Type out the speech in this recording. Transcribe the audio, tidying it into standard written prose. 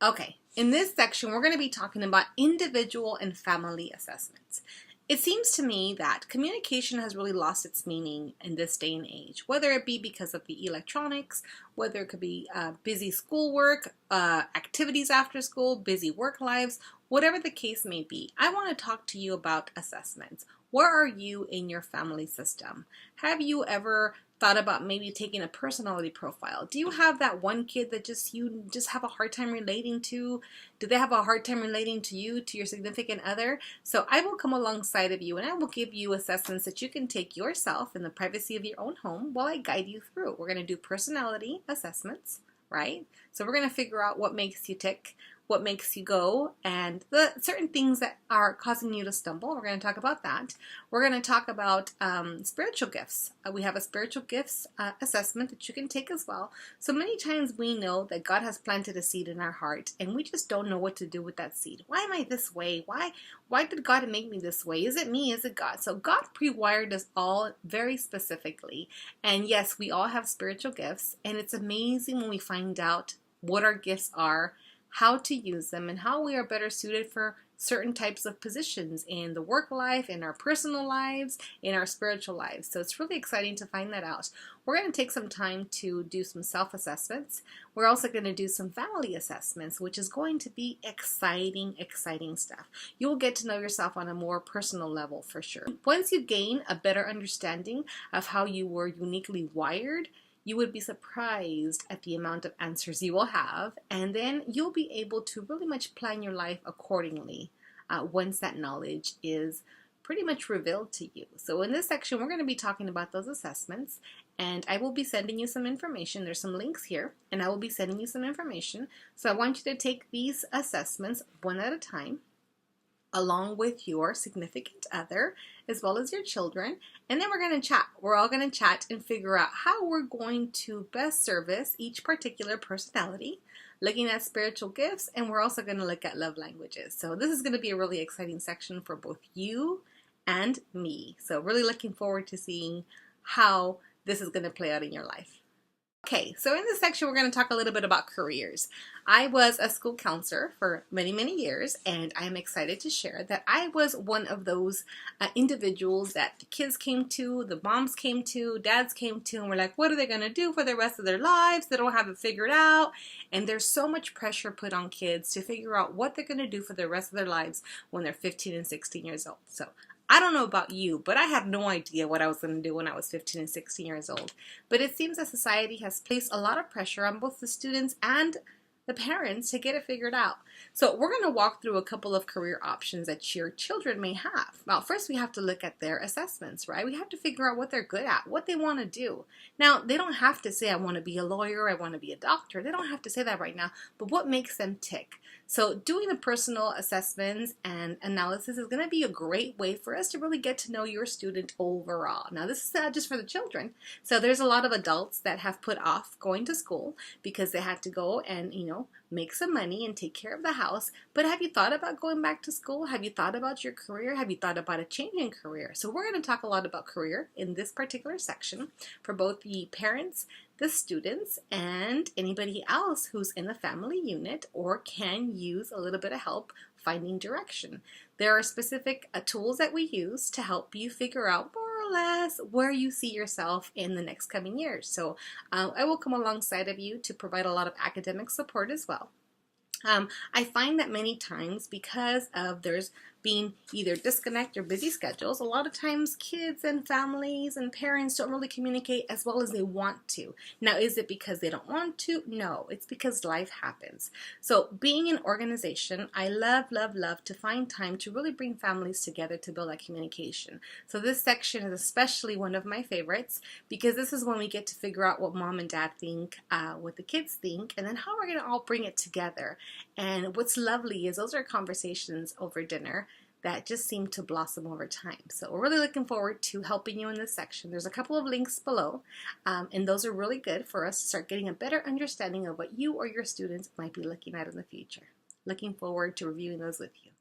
Okay, in this section, we're going to be talking about individual and family assessments. It seems to me that communication has really lost its meaning in this day and age, whether it be because of the electronics, whether it could be busy schoolwork, activities after school, busy work lives, whatever the case may be. I want to talk to you about assessments. Where are you in your family system? Have you ever thought about maybe taking a personality profile? Do you have that one kid that you just have a hard time relating to? Do they have a hard time relating to you, to your significant other? So I will come alongside of you and I will give you assessments that you can take yourself in the privacy of your own home while I guide you through. We're going to do personality assessments, right? So we're going to figure out what makes you tick, what makes you go, and the certain things that are causing you to stumble. We're going to talk about that. We're going to talk about spiritual gifts. We have a spiritual gifts assessment that you can take as well. So many times we know that God has planted a seed in our heart and we just don't know what to do with that seed. Why am I this way? Why did God make me this way? Is it me? Is it God? So God pre-wired us all very specifically. And yes, we all have spiritual gifts, and it's amazing when we find out what our gifts are, how to use them, and how we are better suited for certain types of positions in the work life, in our personal lives, in our spiritual lives. So it's really exciting to find that out. We're going to take some time to do some self-assessments. We're also going to do some family assessments, which is going to be exciting stuff. You will get to know yourself on a more personal level for sure. Once you gain a better understanding of how you were uniquely wired, you would be surprised at the amount of answers you will have, and then you'll be able to really much plan your life accordingly once that knowledge is pretty much revealed to you. So in this section, we're going to be talking about those assessments, and I will be sending you some information. There's some links here, and I will be sending you some information. So I want you to take these assessments one at a time, along with your significant other, as well as your children. And then we're going to chat. We're all going to chat and figure out how we're going to best service each particular personality, looking at spiritual gifts, and we're also going to look at love languages. So this is going to be a really exciting section for both you and me. So really looking forward to seeing how this is going to play out in your life. Okay, so in this section, we're going to talk a little bit about careers. I was a school counselor for many years, and I'm excited to share that I was one of those individuals that the kids came to, the moms came to, dads came to, and we're like, what are they going to do for the rest of their lives? They don't have it figured out, and there's so much pressure put on kids to figure out what they're going to do for the rest of their lives when they're 15 and 16 years old. So I don't know about you, but I had no idea what I was going to do when I was 15 and 16 years old. But it seems that society has placed a lot of pressure on both the students and the parents to get it figured out. So we're going to walk through a couple of career options that your children may have. Well, first we have to look at their assessments, right? We have to figure out what they're good at, what they want to do. Now, they don't have to say, I want to be a lawyer, I want to be a doctor. They don't have to say that right now, but what makes them tick? So doing the personal assessments and analysis is going to be a great way for us to really get to know your student overall. Now, this is not just for the children. So there's a lot of adults that have put off going to school because they had to go and, make some money and take care of the house. But have you thought about going back to school? Have you thought about your career? Have you thought about a change in career? So we're going to talk a lot about career in this particular section for both the parents, the students, and anybody else who's in the family unit or can use a little bit of help finding direction. There are specific tools that we use to help you figure out more or less where you see yourself in the next coming years. So I will come alongside of you to provide a lot of academic support as well. I find that many times because of there's being either disconnect or busy schedules, a lot of times kids and families and parents don't really communicate as well as they want to. Now, is it because they don't want to? No, it's because life happens. So being an organization, I love to find time to really bring families together to build that communication. So this section is especially one of my favorites because this is when we get to figure out what mom and dad think, what the kids think, and then how we're going to all bring it together. And what's lovely is those are conversations over dinner that just seem to blossom over time. So we're really looking forward to helping you in this section. There's a couple of links below, and those are really good for us to start getting a better understanding of what you or your students might be looking at in the future. Looking forward to reviewing those with you.